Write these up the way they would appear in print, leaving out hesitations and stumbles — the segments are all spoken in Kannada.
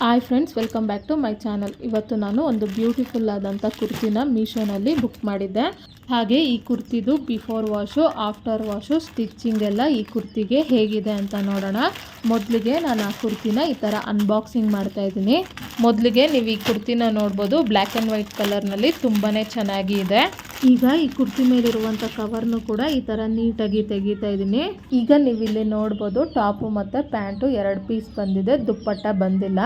Hi friends, welcome back to my channel. ಇವತ್ತು ನಾನು ಒಂದು ಬ್ಯೂಟಿಫುಲ್ ಆದಂಥ ಕುರ್ತಿನ ಮೀಶೋನಲ್ಲಿ ಬುಕ್ ಮಾಡಿದ್ದೆ. ಹಾಗೆ ಈ ಕುರ್ತಿದು before wash, after wash, stitching ಎಲ್ಲ ಈ ಕುರ್ತಿಗೆ ಹೇಗಿದೆ ಅಂತ ನೋಡೋಣ. ಮೊದಲಿಗೆ ನಾನು ಆ ಕುರ್ತಿನ ಈ ಥರ ಅನ್ಬಾಕ್ಸಿಂಗ್ ಮಾಡ್ತಾ ಇದ್ದೀನಿ. ಮೊದಲಿಗೆ ನೀವು ಈ ಕುರ್ತಿನ ನೋಡ್ಬೋದು, ಬ್ಲ್ಯಾಕ್ ಆ್ಯಂಡ್ ವೈಟ್ ಕಲರ್ನಲ್ಲಿ ತುಂಬಾ ಚೆನ್ನಾಗಿ ಇದೆ. ಈಗ ಈ ಕುರ್ತಿ ಮೇಲಿರುವಂಥ ಕವರ್ನು ಕೂಡ ಈ ಥರ ನೀಟಾಗಿ ತೆಗಿತಾ ಇದ್ದೀನಿ. ಈಗ ನೀವು ಇಲ್ಲಿ ನೋಡ್ಬೋದು, ಟಾಪು ಮತ್ತು ಪ್ಯಾಂಟು 2 ಪೀಸ್ ಬಂದಿದೆ, ದುಪ್ಪಟ್ಟ ಬಂದಿಲ್ಲ.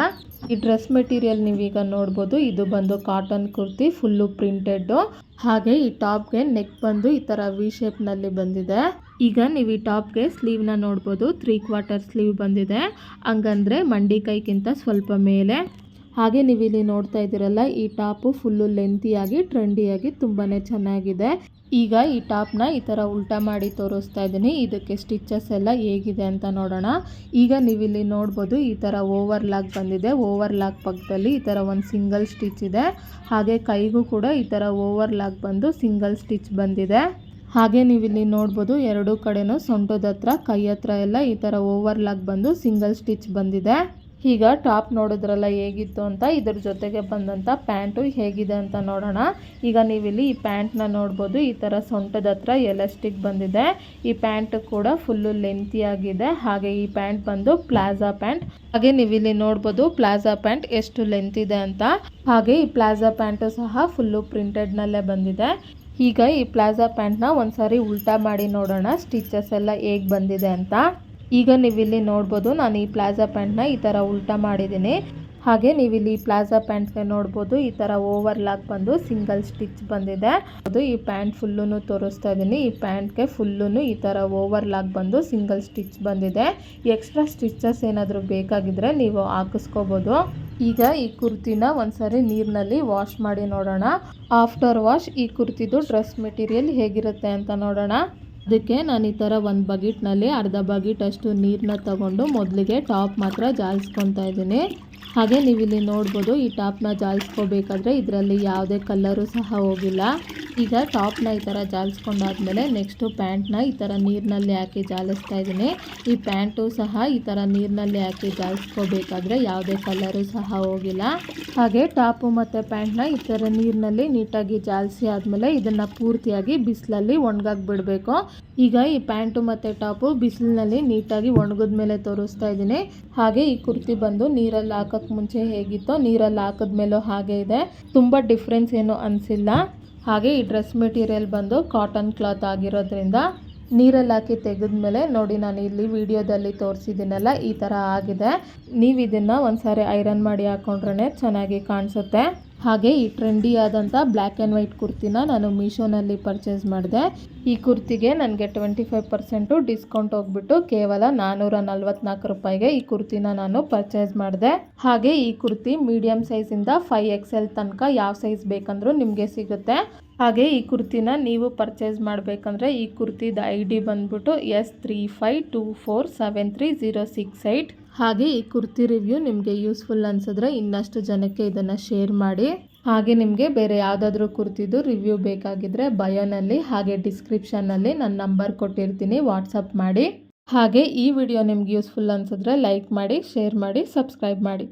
ಈ ಡ್ರೆಸ್ ಮೆಟೀರಿಯಲ್ ನೀವೀಗ ನೋಡ್ಬೋದು, ಇದು ಬಂದು ಕಾಟನ್ ಕುರ್ತಿ, ಫುಲ್ಲು ಪ್ರಿಂಟೆಡ್ಡು. ಹಾಗೆ ಈ ಟಾಪ್ಗೆ ನೆಕ್ ಬಂದು ಈ ಥರ ವಿ ಶೇಪ್ನಲ್ಲಿ ಬಂದಿದೆ. ಈಗ ನೀವು ಈ ಟಾಪ್ಗೆ ಸ್ಲೀವ್ನ ನೋಡ್ಬೋದು, 3/4 ಸ್ಲೀವ್ ಬಂದಿದೆ, ಹಂಗಂದರೆ ಮಂಡಿ ಕೈಗಿಂತ ಸ್ವಲ್ಪ ಮೇಲೆ. ಹಾಗೆ ನೀವು ಇಲ್ಲಿ ನೋಡ್ತಾ ಇದ್ದೀರಲ್ಲ, ಈ ಟಾಪು ಫುಲ್ಲು ಲೆಂತಿಯಾಗಿ ಟ್ರೆಂಡಿಯಾಗಿ ತುಂಬಾ ಚೆನ್ನಾಗಿದೆ. ಈಗ ಈ ಟಾಪ್ನ ಈ ಥರ ಉಲ್ಟಾ ಮಾಡಿ ತೋರಿಸ್ತಾ ಇದ್ದೀನಿ, ಇದಕ್ಕೆ ಸ್ಟಿಚಸ್ ಎಲ್ಲ ಹೇಗಿದೆ ಅಂತ ನೋಡೋಣ. ಈಗ ನೀವು ಇಲ್ಲಿ ನೋಡ್ಬೋದು, ಈ ಥರ ಓವರ್ಲಾಕ್ ಬಂದಿದೆ. ಓವರ್ಲಾಕ್ ಪಕ್ಕದಲ್ಲಿ ಈ ಥರ ಒಂದು ಸಿಂಗಲ್ ಸ್ಟಿಚ್ ಇದೆ. ಹಾಗೆ ಕೈಗೂ ಕೂಡ ಈ ಥರ ಓವರ್ಲಾಕ್ ಬಂದು ಸಿಂಗಲ್ ಸ್ಟಿಚ್ ಬಂದಿದೆ. ಹಾಗೆ ನೀವು ಇಲ್ಲಿ ನೋಡ್ಬೋದು, 2 ಕಡೆನೂ ಸೊಂಟದ ಹತ್ರ, ಕೈ ಹತ್ರ ಎಲ್ಲ ಈ ಥರ ಓವರ್ಲಾಕ್ ಬಂದು ಸಿಂಗಲ್ ಸ್ಟಿಚ್ ಬಂದಿದೆ. ಈಗ ಟಾಪ್ ನೋಡಿದ್ರಲ್ಲ ಹೇಗಿತ್ತು ಅಂತ, ಇದ್ರ ಜೊತೆಗೆ ಬಂದಂಥ ಪ್ಯಾಂಟು ಹೇಗಿದೆ ಅಂತ ನೋಡೋಣ. ಈಗ ನೀವಿಲ್ಲಿ ಈ ಪ್ಯಾಂಟ್ನ ನೋಡ್ಬೋದು, ಈ ಥರ ಸೊಂಟದ ಹತ್ರ ಎಲಾಸ್ಟಿಕ್ ಬಂದಿದೆ. ಈ ಪ್ಯಾಂಟ್ ಕೂಡ ಫುಲ್ಲು ಲೆಂತಿಯಾಗಿದೆ. ಹಾಗೆ ಈ ಪ್ಯಾಂಟ್ ಬಂದು ಪ್ಲಾಜಾ ಪ್ಯಾಂಟ್. ಹಾಗೆ ನೀವಿಲ್ಲಿ ನೋಡ್ಬೋದು ಪ್ಲಾಜಾ ಪ್ಯಾಂಟ್ ಎಷ್ಟು ಲೆಂತ್ ಇದೆ ಅಂತ. ಹಾಗೆ ಈ ಪ್ಲಾಜಾ ಪ್ಯಾಂಟು ಸಹ ಫುಲ್ಲು ಪ್ರಿಂಟೆಡ್ನಲ್ಲೇ ಬಂದಿದೆ. ಈಗ ಈ ಪ್ಲಾಜಾ ಪ್ಯಾಂಟ್ನ ಒಂದ್ಸಾರಿ ಉಲ್ಟಾ ಮಾಡಿ ನೋಡೋಣ, ಸ್ಟಿಚಸ್ ಎಲ್ಲ ಹೇಗೆ ಬಂದಿದೆ ಅಂತ. ಈಗ ನೀವಿಲ್ಲಿ ನೋಡ್ಬೋದು, ನಾನು ಈ ಪ್ಲಾಜಾ ಪ್ಯಾಂಟ್ನ ಈ ಥರ ಉಲ್ಟಾ ಮಾಡಿದ್ದೀನಿ. ಹಾಗೆ ನೀವಿಲ್ಲಿ ಪ್ಲಾಜಾ ಪ್ಯಾಂಟ್ಗೆ ನೋಡ್ಬೋದು, ಈ ಥರ ಓವರ್ಲಾಕ್ ಬಂದು ಸಿಂಗಲ್ ಸ್ಟಿಚ್ ಬಂದಿದೆ. ಅದು ಈ ಪ್ಯಾಂಟ್ ಫುಲ್ಲೂ ತೋರಿಸ್ತಾ ಇದ್ದೀನಿ. ಈ ಪ್ಯಾಂಟ್ಗೆ ಫುಲ್ಲೂ ಈ ಥರ ಓವರ್ಲಾಕ್ ಬಂದು ಸಿಂಗಲ್ ಸ್ಟಿಚ್ ಬಂದಿದೆ. ಎಕ್ಸ್ಟ್ರಾ ಸ್ಟಿಚಸ್ ಏನಾದರೂ ಬೇಕಾಗಿದ್ದರೆ ನೀವು ಹಾಕಿಸ್ಕೋಬೋದು. ಈಗ ಈ ಕುರ್ತಿನ ಒಂದ್ಸರಿ ನೀರಿನಲ್ಲಿ ವಾಶ್ ಮಾಡಿ ನೋಡೋಣ. ಆಫ್ಟರ್ ವಾಶ್ ಈ ಕುರ್ತಿದು ಡ್ರೆಸ್ ಮೆಟೀರಿಯಲ್ ಹೇಗಿರುತ್ತೆ ಅಂತ ನೋಡೋಣ. ಅದಕ್ಕೆ ನಾನು ಈ ಥರ ಒಂದು ಬಕೆಟ್ನಲ್ಲಿ ಅರ್ಧ ಬಕೆಟ್ ಅಷ್ಟು ನೀರನ್ನ ತಗೊಂಡು ಮೊದಲಿಗೆ ಟಾಪ್ ಮಾತ್ರ ಜಾಲಿಸ್ಕೊತಾ ಇದ್ದೀನಿ. ಹಾಗೆ ನೀವಿಲ್ಲಿ ನೋಡ್ಬೋದು, ಈ ಟಾಪ್ನ ಜಾಲಿಸ್ಕೋಬೇಕಾದ್ರೆ ಇದರಲ್ಲಿ ಯಾವುದೇ ಕಲ್ಲರು ಸಹ ಹೋಗಿಲ್ಲ. ಈಗ ಟಾಪ್ನ ಈ ಥರ ಜಾಲಿಸ್ಕೊಂಡಾದ್ಮೇಲೆ ನೆಕ್ಸ್ಟು ಪ್ಯಾಂಟ್ನ ಈ ಥರ ನೀರಿನಲ್ಲಿ ಹಾಕಿ ಜಾಲಿಸ್ತಾ ಇದ್ದೀನಿ. ಈ ಪ್ಯಾಂಟು ಸಹ ಈ ಥರ ನೀರಿನಲ್ಲಿ ಹಾಕಿ ಜಾಲಿಸ್ಕೋಬೇಕಾದ್ರೆ ಯಾವುದೇ ಕಲ್ಲರು ಸಹ ಹೋಗಿಲ್ಲ. ಹಾಗೆ ಟಾಪು ಮತ್ತು ಪ್ಯಾಂಟ್ನ ಈ ಥರ ನೀರಿನಲ್ಲಿ ನೀಟಾಗಿ ಜಾಲಿಸಿ ಆದಮೇಲೆ ಇದನ್ನು ಪೂರ್ತಿಯಾಗಿ ಬಿಸಿಲಲ್ಲಿ ಒಣಗಾಕಿ ಬಿಡಬೇಕು. ಈಗ ಈ ಪ್ಯಾಂಟು ಮತ್ತು ಟಾಪು ಬಿಸಿಲಿನಲ್ಲಿ ನೀಟಾಗಿ ಒಣಗಿದ ಮೇಲೆ ತೋರಿಸ್ತಾ ಇದ್ದೀನಿ. ಹಾಗೆ ಈ ಕುರ್ತಿ ಬಂದು ನೀರಲ್ಲಿ ಹಾಕೋಕ್ಕೆ ಮುಂಚೆ ಹೇಗಿತ್ತೋ ನೀರಲ್ಲಿ ಹಾಕಿದ್ಮೇಲೂ ಹಾಗೆ ಇದೆ, ತುಂಬ ಡಿಫ್ರೆನ್ಸ್ ಏನು ಅನಿಸಿಲ್ಲ. ಹಾಗೆ ಈ ಡ್ರೆಸ್ ಮೆಟೀರಿಯಲ್ ಬಂದು ಕಾಟನ್ ಕ್ಲಾತ್ ಆಗಿರೋದ್ರಿಂದ ನೀರಲ್ಲಿ ಹಾಕಿ ತೆಗೆದ್ಮೇಲೆ ನೋಡಿ, ನಾನು ಇಲ್ಲಿ ವಿಡಿಯೋದಲ್ಲಿ ತೋರಿಸಿದ್ದೀನಲ್ಲ, ಈ ಥರ ಆಗಿದೆ. ನೀವು ಇದನ್ನು ಒಂದ್ಸಾರಿ ಐರನ್ ಮಾಡಿ ಹಾಕೊಂಡ್ರೆ ಚೆನ್ನಾಗಿ ಕಾಣಿಸುತ್ತೆ. ಹಾಗೆ ಈ ಟ್ರೆಂಡಿ ಆದಂಥ ಬ್ಲ್ಯಾಕ್ ಆ್ಯಂಡ್ ವೈಟ್ ಕುರ್ತಿನ ನಾನು ಮೀಶೋನಲ್ಲಿ ಪರ್ಚೇಸ್ ಮಾಡಿದೆ. ಈ ಕುರ್ತಿಗೆ ನನಗೆ 25% ಡಿಸ್ಕೌಂಟ್ ಹೋಗ್ಬಿಟ್ಟು ಕೇವಲ 444 ರೂಪಾಯಿಗೆ ಈ ಕುರ್ತಿನ ನಾನು ಪರ್ಚೇಸ್ ಮಾಡಿದೆ. ಹಾಗೆ ಈ ಕುರ್ತಿ ಮೀಡಿಯಮ್ ಸೈಜಿಂದ 5XL ತನಕ ಯಾವ ಸೈಜ್ ಬೇಕಂದ್ರೂ ನಿಮಗೆ ಸಿಗುತ್ತೆ. ಹಾಗೆ ಈ ಕುರ್ತಿನ ನೀವು ಪರ್ಚೇಸ್ ಮಾಡಬೇಕಂದ್ರೆ ಈ ಕುರ್ತಿದ ID ಬಂದ್ಬಿಟ್ಟು S35247306. ಹಾಗೆ ಈ ಕುರ್ತಿ ರಿವ್ಯೂ ನಿಮಗೆ ಯೂಸ್ಫುಲ್ ಅನಿಸಿದ್ರೆ ಇನ್ನಷ್ಟು ಜನಕ್ಕೆ ಇದನ್ನು ಶೇರ್ ಮಾಡಿ. ಹಾಗೆ ನಿಮಗೆ ಬೇರೆ ಯಾವುದಾದ್ರೂ ಕುರ್ತಿದು ರಿವ್ಯೂ ಬೇಕಾಗಿದ್ದರೆ ಬಯೋನಲ್ಲಿ ಹಾಗೆ ಡಿಸ್ಕ್ರಿಪ್ಷನ್ನಲ್ಲಿ ನನ್ನ ನಂಬರ್ ಕೊಟ್ಟಿರ್ತೀನಿ, ವಾಟ್ಸಪ್ ಮಾಡಿ. ಹಾಗೆ ಈ ವಿಡಿಯೋ ನಿಮ್ಗೆ ಯೂಸ್ಫುಲ್ ಅನಿಸಿದ್ರೆ ಲೈಕ್ ಮಾಡಿ, ಶೇರ್ ಮಾಡಿ, ಸಬ್ಸ್ಕ್ರೈಬ್ ಮಾಡಿ.